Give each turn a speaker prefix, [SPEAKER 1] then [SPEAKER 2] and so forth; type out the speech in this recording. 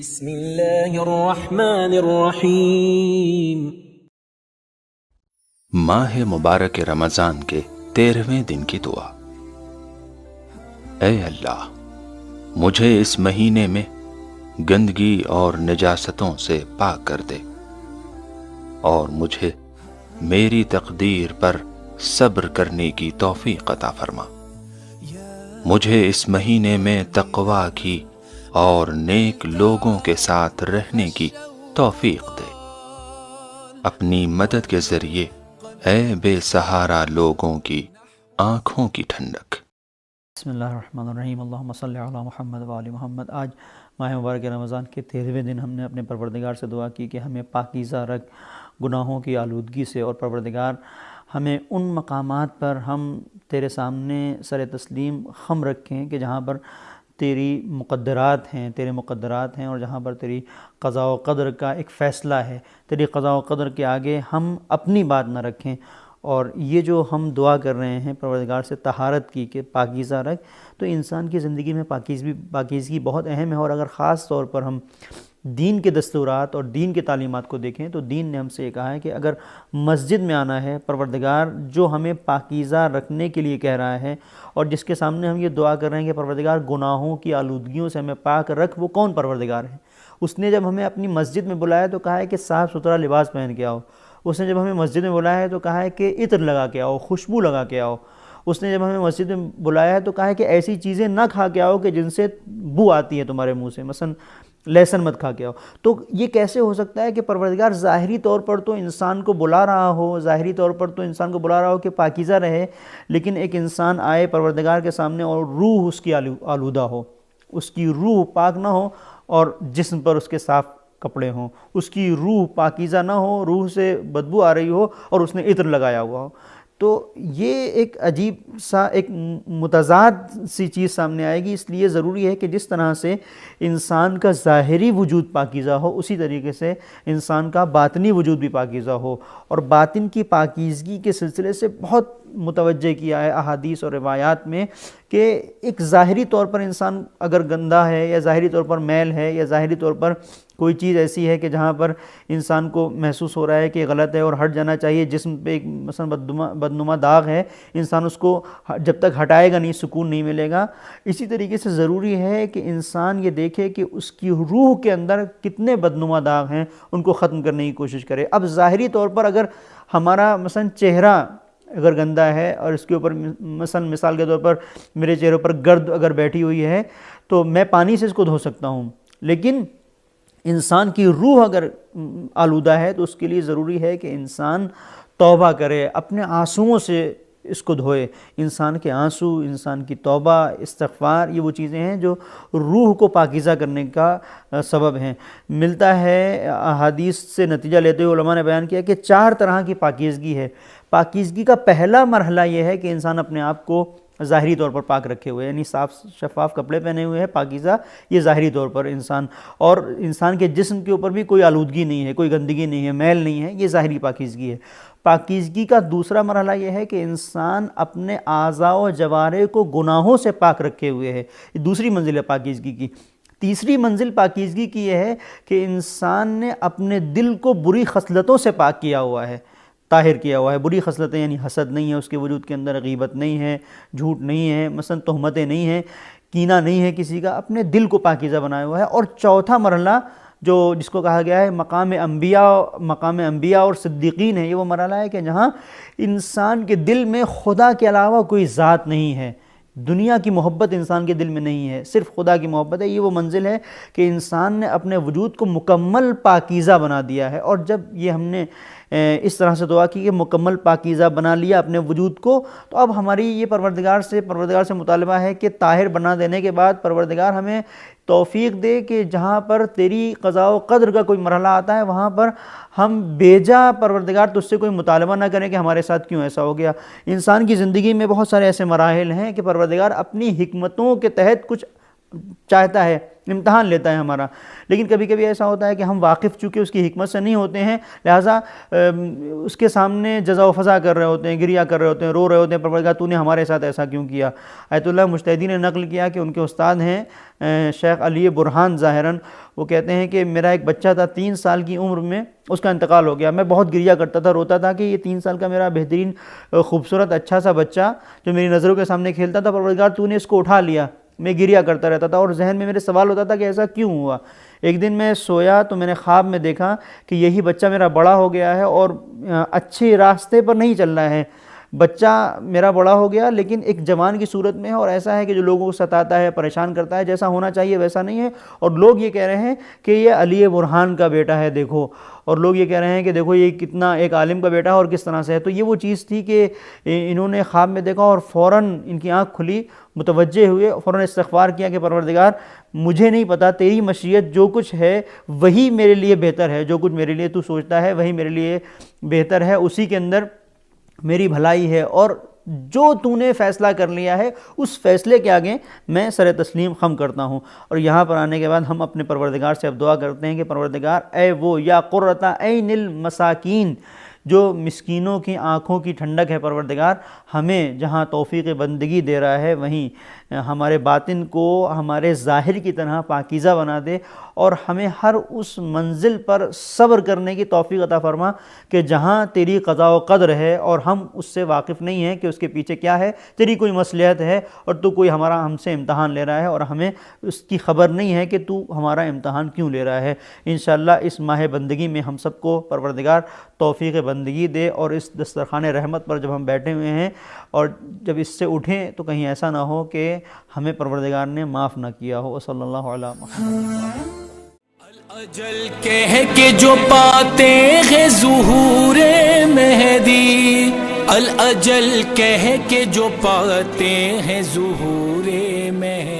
[SPEAKER 1] بسم اللہ الرحمن الرحیم۔
[SPEAKER 2] ماہ مبارک رمضان کے 13ویں دن کی دعا۔ اے اللہ، مجھے اس مہینے میں گندگی اور نجاستوں سے پاک کر دے اور مجھے میری تقدیر پر صبر کرنے کی توفیق عطا فرما۔ مجھے اس مہینے میں تقویٰ کی اور نیک لوگوں کے ساتھ رہنے کی توفیق دے۔ اپنی مدد کے ذریعے اے بے سہارا لوگوں کی آنکھوں کی ٹھنڈک۔
[SPEAKER 3] بسم اللہ الرحمن الرحیم۔ اللہم صلی علی محمد و آل محمد۔ آج ماہ مبارک رمضان کے 13ویں دن ہم نے اپنے پروردگار سے دعا کی کہ ہمیں پاکیزہ رکھ گناہوں کی آلودگی سے، اور پروردگار ہمیں ان مقامات پر ہم تیرے سامنے سر تسلیم خم رکھیں کہ جہاں پر تیری مقدرات ہیں اور جہاں پر تیری قضاء و قدر کا ایک فیصلہ ہے، تیری قضاء و قدر کے آگے ہم اپنی بات نہ رکھیں۔ اور یہ جو ہم دعا کر رہے ہیں پروردگار سے طہارت کی کہ پاکیزہ رکھ، تو انسان کی زندگی میں پاکیزگی بہت اہم ہے۔ اور اگر خاص طور پر ہم دین کے دستورات اور دین کے تعلیمات کو دیکھیں تو دین نے ہم سے یہ کہا ہے کہ اگر مسجد میں آنا ہے، پروردگار جو ہمیں پاکیزہ رکھنے کے لیے کہہ رہا ہے اور جس کے سامنے ہم یہ دعا کر رہے ہیں کہ پروردگار گناہوں کی آلودگیوں سے ہمیں پاک رکھ، وہ کون پروردگار ہے؟ اس نے جب ہمیں اپنی مسجد میں بلایا تو کہا ہے کہ صاف ستھرا لباس پہن کے آؤ۔ اس نے جب ہمیں مسجد میں بلایا ہے تو کہا ہے کہ عطر لگا کے آؤ، خوشبو لگا کے آؤ۔ اس نے جب ہمیں مسجد میں بلایا ہے تو کہا ہے کہ ایسی چیزیں نہ کھا کے آؤ کہ جن سے بو آتی ہے تمہارے منہ سے، مثلا لہسن مت کھا کے آؤ۔ تو یہ کیسے ہو سکتا ہے کہ پروردگار ظاہری طور پر تو انسان کو بلا رہا ہو، کہ پاکیزہ رہے، لیکن ایک انسان آئے پروردگار کے سامنے اور روح اس کی آلودہ ہو، اس کی روح پاک نہ ہو اور جسم پر اس کے صاف کپڑے ہوں، اس کی روح پاکیزہ نہ ہو، روح سے بدبو آ رہی ہو اور اس نے عطر لگایا ہوا ہو۔ تو یہ ایک عجیب سا ایک متضاد سی چیز سامنے آئے گی۔ اس لیے ضروری ہے کہ جس طرح سے انسان کا ظاہری وجود پاکیزہ ہو، اسی طریقے سے انسان کا باطنی وجود بھی پاکیزہ ہو۔ اور باطن کی پاکیزگی کے سلسلے سے بہت متوجہ کیا ہے احادیث اور روایات میں کہ ایک ظاہری طور پر انسان اگر گندہ ہے یا ظاہری طور پر میل ہے یا ظاہری طور پر کوئی چیز ایسی ہے کہ جہاں پر انسان کو محسوس ہو رہا ہے کہ غلط ہے اور ہٹ جانا چاہیے، جسم پہ ایک مثلا بدنما داغ ہے، انسان اس کو جب تک ہٹائے گا نہیں سکون نہیں ملے گا۔ اسی طریقے سے ضروری ہے کہ انسان یہ دیکھے کہ اس کی روح کے اندر کتنے بدنما داغ ہیں، ان کو ختم کرنے کی کوشش کرے۔ اب ظاہری طور پر اگر ہمارا مثلا چہرہ اگر گندہ ہے اور اس کے اوپر مثال کے طور پر میرے چہرے پر گرد اگر بیٹھی ہوئی ہے تو میں پانی سے اس کو دھو سکتا ہوں، لیکن انسان کی روح اگر آلودہ ہے تو اس کے لیے ضروری ہے کہ انسان توبہ کرے، اپنے آنسوؤں سے اس کو دھوئے۔ انسان کے آنسو، انسان کی توبہ، استغفار، یہ وہ چیزیں ہیں جو روح کو پاکیزہ کرنے کا سبب ہیں۔ ملتا ہے احادیث سے نتیجہ لیتے ہوئے علماء نے بیان کیا کہ 4 طرح کی پاکیزگی ہے۔ پاکیزگی کا پہلا مرحلہ یہ ہے کہ انسان اپنے آپ کو ظاہری طور پر پاک رکھے ہوئے، یعنی صاف شفاف کپڑے پہنے ہوئے ہیں، پاکیزہ یہ ظاہری طور پر انسان، اور انسان کے جسم کے اوپر بھی کوئی آلودگی نہیں ہے، کوئی گندگی نہیں ہے، میل نہیں ہے، یہ ظاہری پاکیزگی ہے۔ پاکیزگی کا دوسرا مرحلہ یہ ہے کہ انسان اپنے اعضاء و جوارح کو گناہوں سے پاک رکھے ہوئے ہے، یہ دوسری منزل ہے پاکیزگی کی۔ تیسری منزل پاکیزگی کی یہ ہے کہ انسان نے اپنے دل کو بری خصلتوں سے پاک کیا ہوا ہے، طاہر کیا ہوا ہے۔ بری خصلتیں یعنی حسد نہیں ہے اس کے وجود کے اندر، غیبت نہیں ہے، جھوٹ نہیں ہے، مثلا تہمتیں نہیں ہیں، کینہ نہیں ہے کسی کا، اپنے دل کو پاکیزہ بنایا ہوا ہے۔ اور چوتھا مرحلہ جو جس کو کہا گیا ہے مقام انبیاء اور صدیقین ہے، یہ وہ مرحلہ ہے کہ جہاں انسان کے دل میں خدا کے علاوہ کوئی ذات نہیں ہے، دنیا کی محبت انسان کے دل میں نہیں ہے، صرف خدا کی محبت ہے۔ یہ وہ منزل ہے کہ انسان نے اپنے وجود کو مکمل پاکیزہ بنا دیا ہے۔ اور جب یہ ہم نے اس طرح سے دعا کی کہ مکمل پاکیزہ بنا لیا اپنے وجود کو، تو اب ہماری یہ پروردگار سے مطالبہ ہے کہ طاہر بنا دینے کے بعد پروردگار ہمیں توفیق دے کہ جہاں پر تیری قضاء و قدر کا کوئی مرحلہ آتا ہے وہاں پر ہم بیجا پروردگار تجھ سے کوئی مطالبہ نہ کریں کہ ہمارے ساتھ کیوں ایسا ہو گیا۔ انسان کی زندگی میں بہت سارے ایسے مراحل ہیں کہ پروردگار اپنی حکمتوں کے تحت کچھ چاہتا ہے امتحان لیتا ہے ہمارا. لیکن کبھی کبھی ایسا ہوتا ہے کہ ہم واقف چونکہ اس کی حکمت سے نہیں ہوتے ہیں، لہٰذا اس کے سامنے جزا و فضا کر رہے ہوتے ہیں، گریہ کر رہے ہوتے ہیں، رو رہے ہوتے ہیں، پروردگار تو نے ہمارے ساتھ ایسا کیوں کیا. آیت اللہ مجتہدی نے نقل کیا کہ ان کے استاد ہیں شیخ علی برہان ظاہراً، وہ کہتے ہیں کہ میرا ایک بچہ تھا 3 سال کی عمر میں، اس کا انتقال ہو گیا. میں بہت گریہ کرتا تھا، روتا تھا کہ یہ 3 سال کا میرا بہترین خوبصورت اچھا سا بچہ جو میری نظروں کے سامنے کھیلتا تھا، پروردگار تو نے اس کو اٹھا لیا. میں گریہ کرتا رہتا تھا اور ذہن میں میرے سوال ہوتا تھا کہ ایسا کیوں ہوا. ایک دن میں سویا تو میں نے خواب میں دیکھا کہ یہی بچہ میرا بڑا ہو گیا ہے اور اچھے راستے پر نہیں چل رہا ہے. بچہ میرا بڑا ہو گیا لیکن ایک جوان کی صورت میں ہے، اور ایسا ہے کہ جو لوگوں کو ستاتا ہے، پریشان کرتا ہے، جیسا ہونا چاہیے ویسا نہیں ہے. اور لوگ یہ کہہ رہے ہیں کہ یہ علی برہان کا بیٹا ہے دیکھو، اور لوگ یہ کہہ رہے ہیں کہ دیکھو یہ کتنا ایک عالم کا بیٹا ہے اور کس طرح سے ہے. تو یہ وہ چیز تھی کہ انہوں نے خواب میں دیکھا اور فوراً ان کی آنکھ کھلی، متوجہ ہوئے، فوراً استغفار کیا کہ پروردگار مجھے نہیں پتا، تیری مشیت جو کچھ ہے وہی میرے لیے بہتر ہے، جو کچھ میرے لیے تو سوچتا ہے وہی میرے لیے بہتر ہے، اسی کے اندر میری بھلائی ہے، اور جو تو نے فیصلہ کر لیا ہے اس فیصلے کے آگے میں سر تسلیم خم کرتا ہوں. اور یہاں پر آنے کے بعد ہم اپنے پروردگار سے اب دعا کرتے ہیں کہ پروردگار اے وہ یا قرۃ عین المساکین، جو مسکینوں کی آنکھوں کی ٹھنڈک ہے، پروردگار ہمیں جہاں توفیق بندگی دے رہا ہے وہیں ہمارے باطن کو ہمارے ظاہر کی طرح پاکیزہ بنا دے، اور ہمیں ہر اس منزل پر صبر کرنے کی توفیق عطا فرما کہ جہاں تیری قضاء و قدر ہے اور ہم اس سے واقف نہیں ہیں کہ اس کے پیچھے کیا ہے، تیری کوئی مصلحت ہے اور تو کوئی ہم سے امتحان لے رہا ہے اور ہمیں اس کی خبر نہیں ہے کہ تو ہمارا امتحان کیوں لے رہا ہے. انشاءاللہ اس ماہ بندگی میں ہم سب کو پروردگار توفیق بندگی دے، اور اس دسترخوان رحمت پر جب ہم بیٹھے ہوئے ہیں اور جب اس سے اٹھیں تو کہیں ایسا نہ ہو کہ ہمیں پروردگار نے معاف نہ کیا ہو. صلی اللہ علیہ محمد.
[SPEAKER 1] الاجل کہہ کے جو پاتے ہیں ظہور مہدی، الاجل کہہ کے جو پاتے ہیں ظہور مہدی.